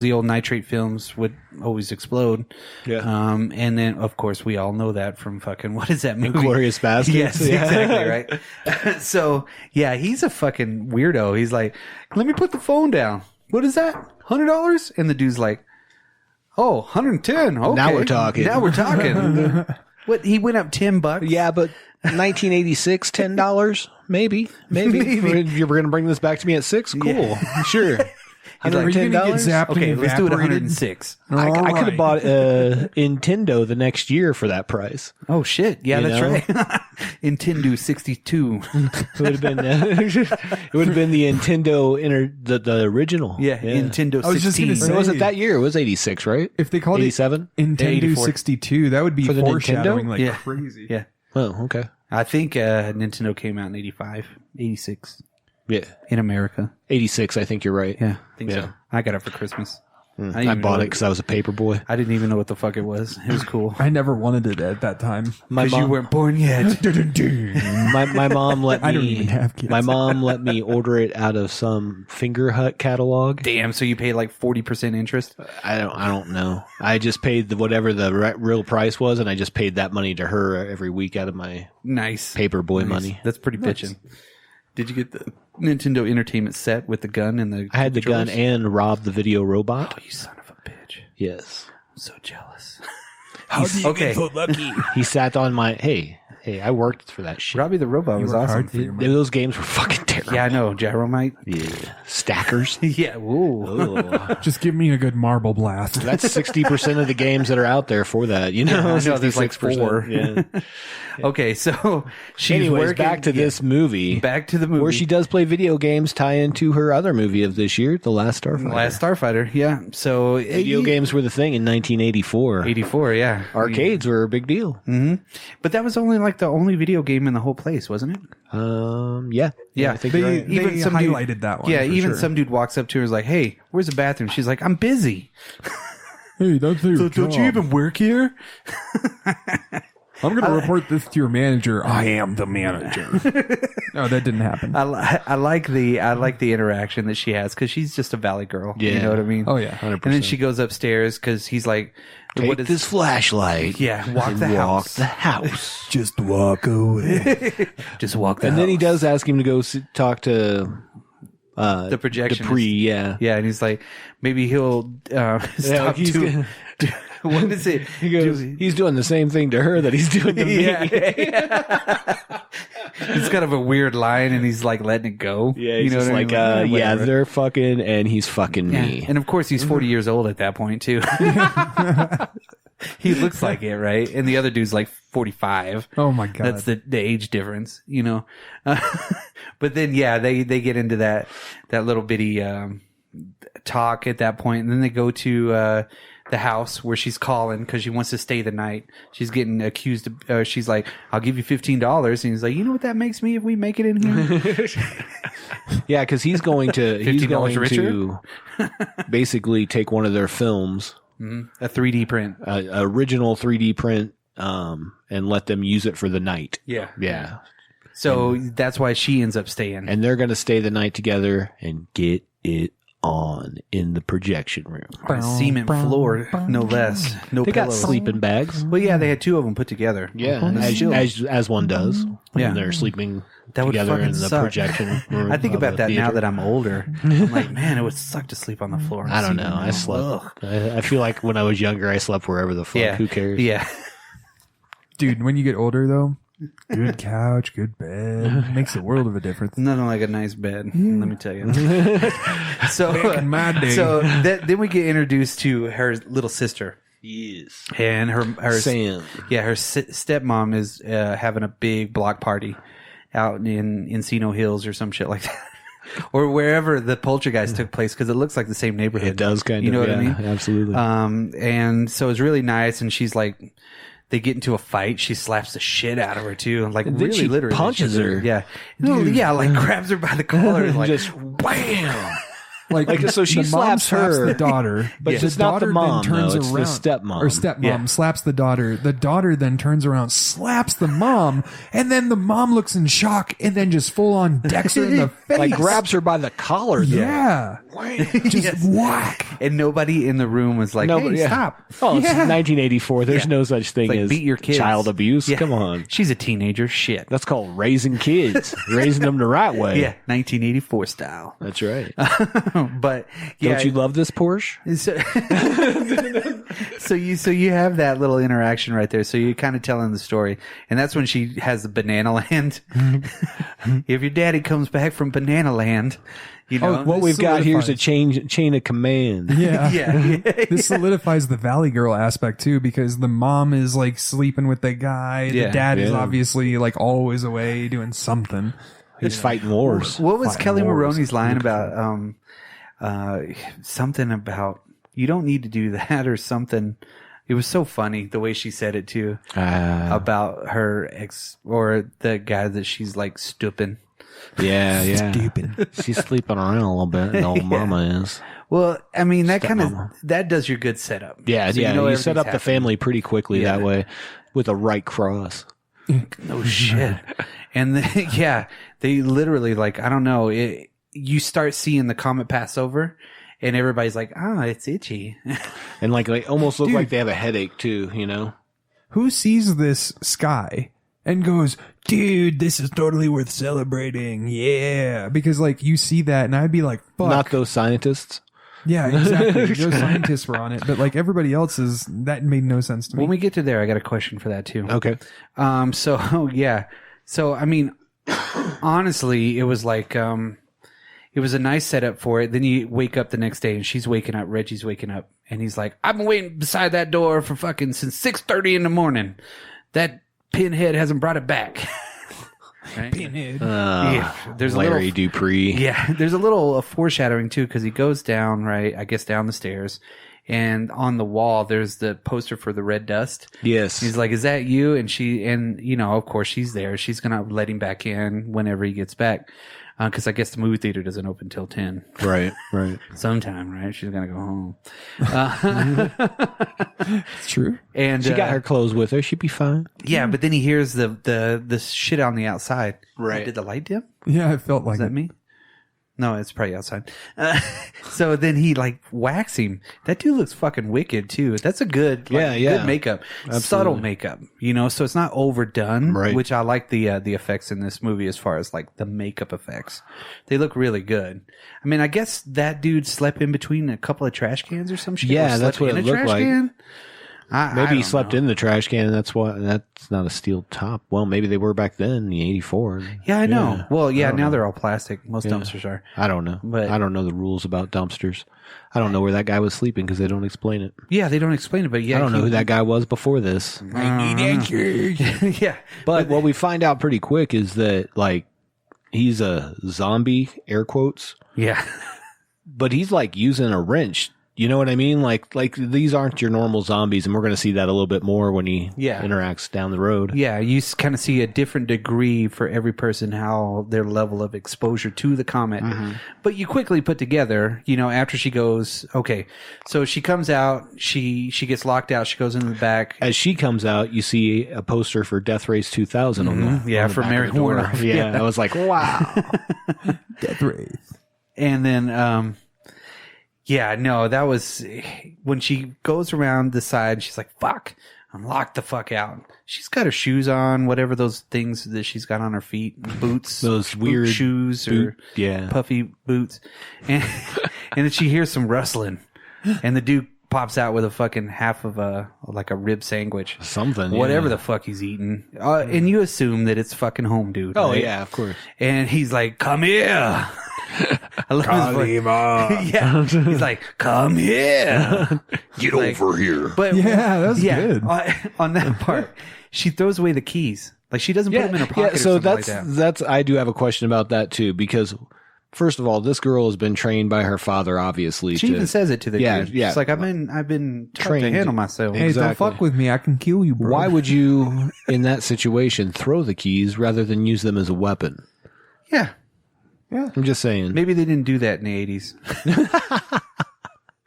The old nitrate films would always explode. Yeah. And then, of course, we all know that from fucking, what is that movie? Inglourious Basterds. Yes, exactly, right? So, yeah, he's a fucking weirdo. He's like, let me put the phone down. What is that? $100? And the dude's like, oh, 110. Okay. Now we're talking. What? He went up $10? Yeah, but 1986, $10? Maybe. You're going to bring this back to me at 6? Cool. Yeah. Sure. Are you going to get zapped Okay, and let's do it evaporated? 106. I could have bought a Nintendo the next year for that price. Oh, shit. Yeah, You that's know? right. Nintendo 62. It would have been the Nintendo the original. Yeah, Nintendo 16. I was just gonna say- Or was it that year? It was 86, right? If they called 87? it Nintendo 84. 62, that would be For the foreshadowing Nintendo? like Yeah. crazy. Yeah. Oh, okay. I think Nintendo came out in 85, 86 Yeah. in America. 86, I think you're right. Yeah, I think Yeah. so. I got it for Christmas. I bought it because I was a paper boy. I didn't even know what the fuck it was. It was cool. I never wanted it at that time. My Because you mom, weren't born yet. my mom let me. I don't even have kids. My mom let me order it out of some Finger Hut catalog. Damn, so you paid like 40% interest? I don't know. I just paid whatever the real price was, and I just paid that money to her every week out of my Nice. paper boy Nice. money. That's pretty bitchin'. Did you get the Nintendo Entertainment set with the gun and the I had the gun controllers? and Rob the video robot. Oh, you son of a bitch. Yes. I'm so jealous. How do you okay. get so lucky? He sat on my hey, I worked for that shit. Robbie the Robot was worked awesome. hard for your money. Those games were fucking terrible. Yeah, I know. Gyromite. Yeah. Stackers. Yeah, woo. Oh. Just give me a good marble blast. That's 60% of the games that are out there for that. You know, I know, there's like 66%. 4. Yeah. Okay, so she's Anyways, working. back to this movie. Back to the movie. Where she does play video games tie into her other movie of this year, The Last Starfighter. Last Starfighter, yeah. So Video games were the thing in 1984. 84, yeah. Arcades were a big deal. Hmm. But that was only like the only video game in the whole place, wasn't it? Yeah. Yeah. I think They, you're right. they Even some dude- highlighted that one. Yeah, for even sure. some dude walks up to her and is like, hey, where's the bathroom? She's like, I'm busy. Hey, that's your So don't you even work here? I'm going to report this to your manager. I am the manager. No, that didn't happen. I like the interaction that she has because she's just a valley girl. You Yeah. know what I mean? Oh, yeah. 100%. And then she goes upstairs because he's like, Take this flashlight. Yeah, walk and the walk house. the house. Just walk away. Just walk the And then he house. does ask him to go talk to The projectionist. Dupree, yeah. Yeah, and he's like, maybe he'll stop he's to. gonna- What is it? He goes, he's doing the same thing to her that he's doing to me. Yeah. It's kind of a weird line, and he's like letting it go. Yeah, you he's know just what I like, mean? yeah, Whatever. they're fucking, and he's fucking Yeah. me. And of course, he's 40 years old at that point too. He looks like it, right? And the other dude's like 45. Oh, my God. That's the age difference, you know. But then, yeah, they get into that little bitty talk at that point, and then they go to the house where she's calling because she wants to stay the night. She's getting accused of, she's like, I'll give you $15. And he's like, you know what that makes me if we make it in here? Yeah, because he's going to $15 richer? basically take one of their films, A 3D print. original 3D print, and let them use it for the night. Yeah. Yeah, So that's why she ends up staying. and they're going to stay the night together and get it on in the projection room. On a cement floor, no less. No They got pillows. sleeping bags. Well, yeah, they had 2 of them put together. Yeah, And still- as one does. Yeah. When they're sleeping That would together fucking in the suck. projection room. I think of about a that now theater. that I'm older. I'm like, man, it would suck to sleep on the floor. I don't know. I slept. I feel like when I was younger, I slept wherever the fuck. Yeah. Who cares? Yeah. Dude, when you get older, though, good couch, good bed. Makes a world of a difference. Nothing like a nice bed, let me tell you. So, Back in my day. so then we get introduced to her little sister. Yes. And her Sam. Yeah, her stepmom is having a big block party out in Encino Hills or some shit like that. Or wherever the poltergeist took place, because it looks like the same neighborhood. It does kind you of. know what yeah, I mean? Absolutely. And so it's really nice. And she's like, they get into a fight. She slaps the shit out of her too, and like And then really she literally punches her. Yeah, no, yeah, like grabs her by the collar and like Just wham. Like so she the mom slaps slaps her, the daughter, but the it's not the daughter mom, then turns though, it's the around. stepmom. Or stepmom Yeah. slaps the daughter. The daughter then turns around, slaps the mom, and then the mom looks in shock and then just full on decks her in the face. Like grabs her by the collar. Though. Yeah. Just whack. And nobody in the room was like, Nobody- hey, yeah. stop. Oh, it's 1984. There's Yeah. no such thing Like, as beat your kids. child abuse. Yeah. Come on. She's a teenager. Shit. That's called raising kids, raising them the right way. Yeah, 1984 style. That's right. But yeah, Don't you love this Porsche? so you have that little interaction right there. So you're kind of telling the story, and that's when she has the Banana Land. If your daddy comes back from Banana Land, you know What we've got here is a solidifies. chain of command. Yeah. yeah. This solidifies the Valley Girl aspect too, because the mom is like sleeping with the guy. Yeah. The dad is Yeah. obviously like always away doing something. He's fighting wars. What was Fighting Kelly wars. Maroney's line about? Something about you don't need to do that or something. It was so funny the way she said it too about her ex or the guy that she's like stooping. Yeah. Stupid. She's sleeping around a little bit. The old mama is. Well, I mean that kind of Stepmama. that does your good setup. Yeah, So yeah. You set everything's up the happening. family pretty quickly Yeah. that way with a right cross. No shit. And then, yeah, they literally like I don't know. You start seeing the comet pass over, and everybody's like, "Ah, it's itchy." And like they almost look Dude. like they have a headache too, you know? Who sees this sky and goes, dude, this is totally worth celebrating. Yeah. Because like you see that and I'd be like, fuck. Not those scientists. Yeah, exactly. Those scientists were on it. But like everybody else's, that made no sense to me. When we get to there, I got a question for that too. Okay. So yeah. So I mean, honestly, it was like it was a nice setup for it. Then you wake up the next day and she's waking up, Reggie's waking up, and he's like, I've been waiting beside that door for fucking since 6:30 in the morning. That pinhead hasn't brought it back. Right? Pinhead. Yeah. There's Larry a little Dupree. Yeah, there's a little foreshadowing too, because he goes down, right, I guess down the stairs, and on the wall there's the poster for the red dust. Yes. He's like, is that you? And you know, of course she's there. She's going to let him back in whenever he gets back. Because I guess the movie theater doesn't open till 10 Right. sometime, right? She's going to go home. It's true. And She got her clothes with her. She'd be fine. yeah, but then he hears the shit on the outside. Right. Did the light dim? Yeah, it felt like Is that me? No, it's probably outside. So then he like whacks him. That dude looks fucking wicked too. That's a good, good makeup, subtle makeup. You know, so it's not overdone. Right. Which I like the effects in this movie as far as like the makeup effects. They look really good. I mean, I guess that dude slept in between a couple of trash cans or some shit. Yeah, or that's slept what in it a looked trash like. can? Maybe he slept in the trash can, and that's why that's not a steel top. Well, maybe they were back then in the 84. Yeah, I know. Yeah. Well, yeah, I don't now know. they're all plastic. Most dumpsters are. I don't know. But- I don't know the rules about dumpsters. I don't know where that guy was sleeping because they don't explain it. Yeah, they don't explain it, but yeah, I don't know who that guy was before this. I need answers. Yeah, But what we find out pretty quick is that, like, he's a zombie, air quotes, yeah. but he's like using a wrench. You know what I mean? Like these aren't your normal zombies, and we're going to see that a little bit more when he interacts down the road. Yeah, you kind of see a different degree for every person, how their level of exposure to the comet. Mm-hmm. But you quickly put together, you know, after she goes, okay, so she comes out, she gets locked out, she goes in the back. As she comes out, you see a poster for Death Race 2000 on the Yeah, on the for back Mary of the door. Warner. Yeah, I was like, wow. Death Wraith. And then, yeah, no, that was when she goes around the side, she's like, fuck, I'm locked the fuck out. She's got her shoes on, whatever those things that she's got on her feet, boots, Those boot weird shoes or yeah. puffy boots. And then she hears some rustling, and the dude pops out with a fucking half of a rib sandwich. Something. Whatever yeah. the fuck he's eating. And you assume that it's fucking home dude. Oh, right? yeah, of course. And he's like, come here. I love his voice. Yeah. He's like, come here. Get like- over here. But Yeah, that was good. On that part, she throws away the keys. Like she doesn't put them in her pocket so or something like that. that's I do have a question about that too, because first of all, this girl has been trained by her father, obviously. She even says it to the dude. Yeah. She's like, I've been taught to Trained. handle myself. Hey, Exactly. don't fuck with me. I can kill you, bro. Why would you, in that situation, throw the keys rather than use them as a weapon? Yeah. I'm just saying. Maybe they didn't do that in the 80s.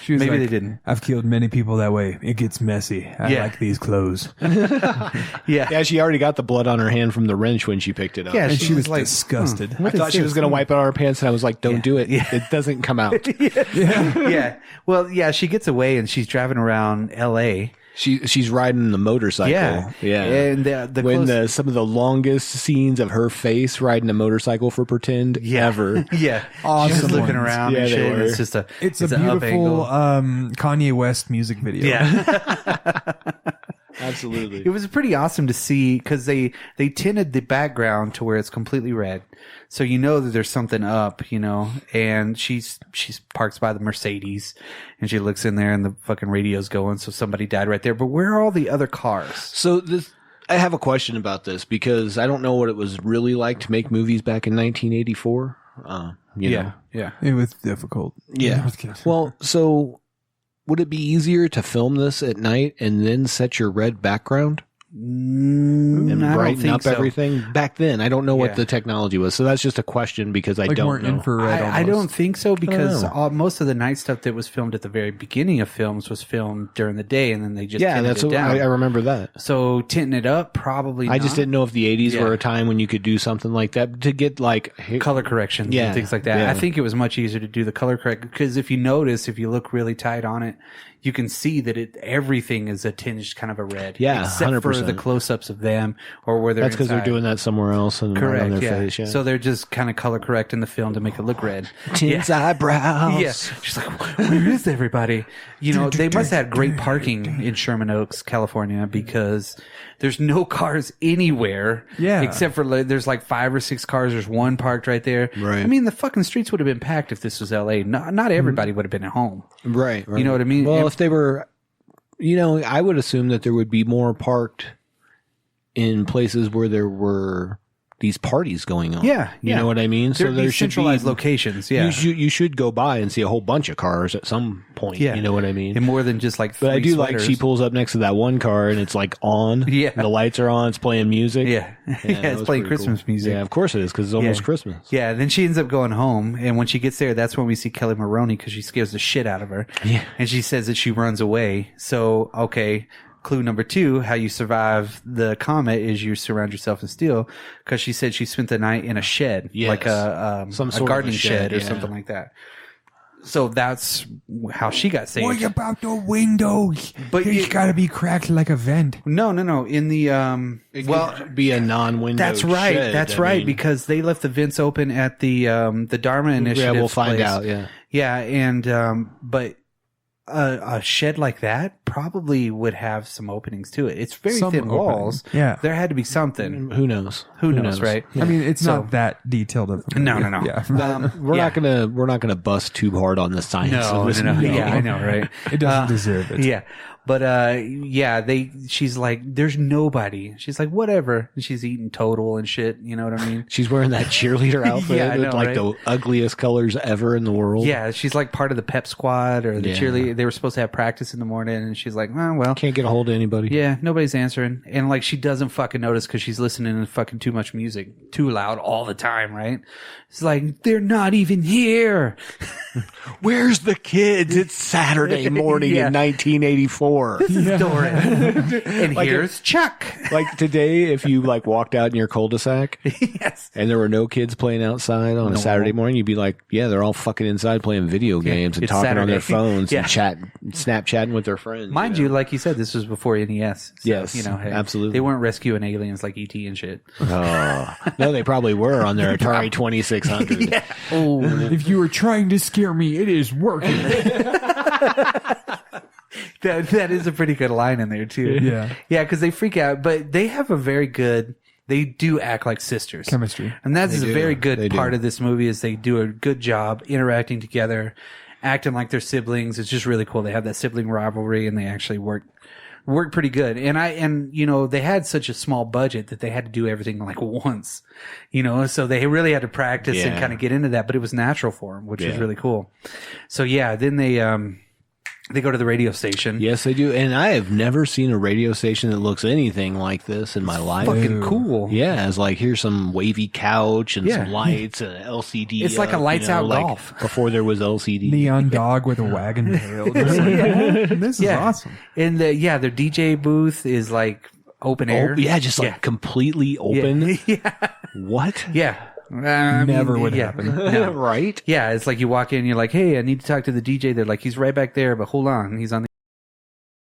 She was Maybe like, they didn't. I've killed many people that way. It gets messy. I like these clothes. Yeah, she already got the blood on her hand from the wrench when she picked it up. Yeah, And she was like, disgusted. I thought she was going to wipe out her pants, and I was like, don't do it. Yeah. It doesn't come out. Yeah. Well, yeah, she gets away and she's driving around L.A. She's riding the motorcycle. Yeah. And some of the longest scenes of her face riding a motorcycle for pretend ever. Yeah. Awesome She's just looking ones. around and shit. And it's just It's a beautiful Kanye West music video. Yeah. Absolutely. It was pretty awesome to see because they tinted the background to where it's completely red. So you know that there's something up, and she's parked by the Mercedes and she looks in there and the fucking radio's going. So somebody died right there. But where are all the other cars? So I have a question about this because I don't know what it was really like to make movies back in 1984. Yeah. It was difficult. Yeah. Well, so would it be easier to film this at night and then set your red background? And brighten up everything back then. I don't know what the technology was, so that's just a question because I don't know. Infrared I don't think so because most of the night stuff that was filmed at the very beginning of films was filmed during the day, and then they just tinted it down. I remember that. So tinting it up, probably. I just didn't know if the 80s were a time when you could do something like that to get like color corrections and things like that. Yeah. I think it was much easier to do the color correction because if you look really tight on it, you can see that everything is a tinged kind of a red. Yeah, except 100%. for the close-ups of them or where they're That's because they're doing that somewhere else and correct on their face. Yeah. So they're just kind of color correcting the film to make it look red. Tin's eyebrows. Yeah, she's like, where is everybody? They must have had great parking in Sherman Oaks, California, because there's no cars anywhere. Yeah, except for there's like 5 or 6 cars. There's one parked right there. Right. I mean, the fucking streets would have been packed if this was L.A. Not everybody would have been at home. Right. You know what I mean? Well, if they were, I would assume that there would be more parked in places where there were these parties going on. Yeah. You know what I mean? So there should centralized be locations. Yeah. You should go by and see a whole bunch of cars at some point. Yeah. You know what I mean? And more than just like 3 But I do sweaters. like she pulls up next to that one car and it's like on. Yeah. And the lights are on. It's playing music. Yeah. that It's was playing pretty Christmas cool. music. Yeah, of course it is because it's almost Christmas. Yeah, then she ends up going home, and when she gets there, that's when we see Kelly Maroney because she scares the shit out of her. Yeah. And she says that she runs away. So, okay, clue number 2, how you survive the comet is you surround yourself in steel, because she said she spent the night in a shed, Yes. like a Some sort of gardening a shed or yeah. something like that. So that's how she got saved. What about the windows? But There's got to be cracked like a vent. No. In the It could be a non-window. that's right. shed, That's I right mean. because they left the vents open at the Dharma Initiative. Yeah, we'll find place. out. Yeah. Yeah, and but a shed like that probably would have some openings to it. It's very Some thin opening. walls. Yeah. There had to be something. Who knows? Who knows, right? I mean, it's So- not that detailed of a No, movie. no. Yeah. We're not gonna bust too hard on the science of this movie. Yeah, I know, right? It doesn't deserve it. Yeah. But she's like, there's nobody. She's like, whatever. And she's eating Total and shit. You know what I mean? She's wearing that cheerleader outfit Yeah, I with know, like right? the ugliest colors ever in the world. Yeah, she's like part of the pep squad or the Yeah. cheerleader. They were supposed to have practice in the morning, and she's like, oh, well, Can't get a hold of anybody. yeah, nobody's answering. And like, she doesn't fucking notice because she's listening to fucking too much music, too loud all the time, right? It's like, they're not even here. Where's the kids? It's Saturday morning Yeah. in 1984. This is Doran. And Like here's Chuck. Like today, if you like walked out in your cul-de-sac Yes. and there were no kids playing outside on a Saturday morning, you'd be like, yeah, they're all fucking inside playing video games and it's talking on their Saturday. phones Yeah. and Snapchatting with their friends. Mind you, like you said, this was before NES. So, Yes, hey, absolutely. They weren't rescuing aliens like ET and shit. Oh. No, they probably were on their Atari 2600. Yeah. Oh, If you were trying to scare me, it is working. that is a pretty good line in there too. Yeah. Yeah, because they freak out, but they have a very good. They do act like sisters. Chemistry. And that's They a do. very good They part do. of this movie is they do a good job interacting together, acting like they're siblings. It's just really cool. They have that sibling rivalry and they actually work pretty good. And they had such a small budget that they had to do everything like once, so they really had to practice and Yeah. kind of get into that, but it was natural for them, which was Yeah. really cool. So yeah, then they, They go to the radio station. Yes, they do. And I have never seen a radio station that looks anything like this in my life. Fucking cool. Yeah, it's like here's some wavy couch and some lights and an LCD. It's like a lights out golf. Before there was LCD. Neon dog with a wagon tail. This is awesome. And their DJ booth is like open air. Just like completely open. Yeah. What? Yeah. Never would happen. No. Right? Yeah, it's like you walk in, you're like, hey, I need to talk to the DJ. They're like, he's right back there, but hold on, he's on the